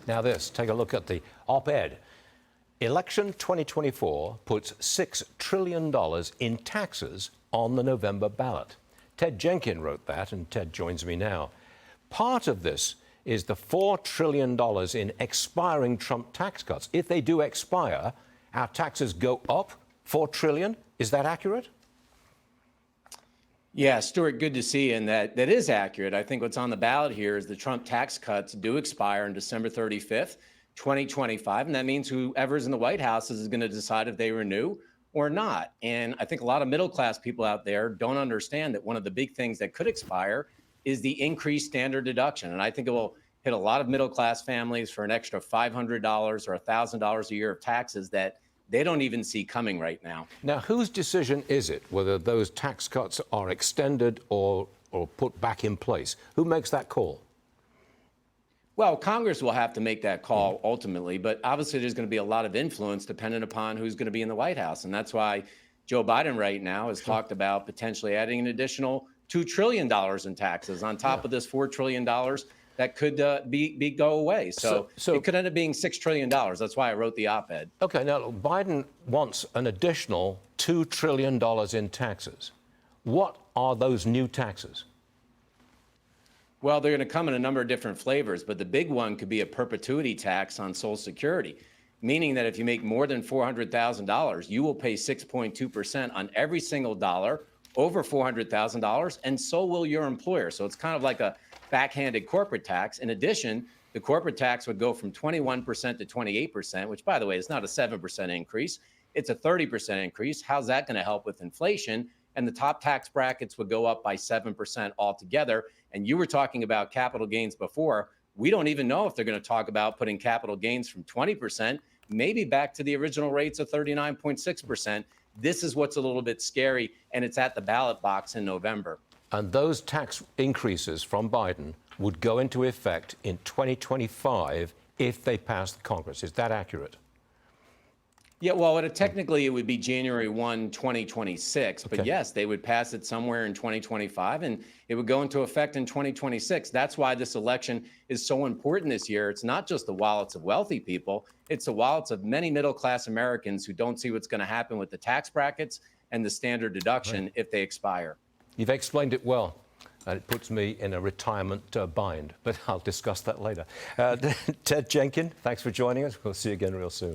Now this, take a look at the op-ed. Election 2024 puts $6 trillion in taxes on the November ballot. Ted Jenkin wrote that, and Ted joins me now. Part of this is the $4 trillion in expiring Trump tax cuts. If they do expire, our taxes go up $4 trillion. Is that accurate? Yeah, Stuart, good to see you, and that is accurate. I think what's on the ballot here is the Trump tax cuts do expire on December 35th, 2025, and that means whoever's in the White House is going to decide if they renew or not. And I think a lot of middle-class people out there don't understand that one of the big things that could expire is the increased standard deduction. And I think it will hit a lot of middle-class families for an extra $500 or $1,000 a year of taxes that they don't even see coming right now. Now, whose decision is it whether those tax cuts are extended or put back in place? Who makes that call? Well, Congress will have to make that call ultimately, but obviously there's going to be a lot of influence dependent upon who's going to be in the White House. And that's why Joe Biden right now has talked about potentially adding an additional $2 trillion in taxes on top of this $4 trillion that could go away. So it could end up being $6 trillion. That's why I wrote the op-ed. Okay, now Biden wants an additional $2 trillion in taxes. What are those new taxes? Well, they're going to come in a number of different flavors, but the big one could be a perpetuity tax on Social Security, meaning that if you make more than $400,000, you will pay 6.2% on every single dollar over $400,000, and so will your employer. So it's kind of like a backhanded corporate tax. In addition, the corporate tax would go from 21% to 28%, which, by the way, is not a 7% increase. It's a 30% increase. How's that going to help with inflation? And the top tax brackets would go up by 7% altogether. And you were talking about capital gains before. We don't even know if they're going to talk about putting capital gains from 20%, maybe back to the original rates of 39.6%. This is what's a little bit scary, and it's at the ballot box in November. And those tax increases from Biden would go into effect in 2025 if they pass the Congress. Is that accurate? Yeah, well, technically it would be January 1, 2026. But yes, they would pass it somewhere in 2025, and it would go into effect in 2026. That's why this election is so important this year. It's not just the wallets of wealthy people. It's the wallets of many middle-class Americans who don't see what's going to happen with the tax brackets and the standard deduction if they expire. You've explained it well, and it puts me in a retirement bind, but I'll discuss that later. Ted Jenkin, thanks for joining us. We'll see you again real soon.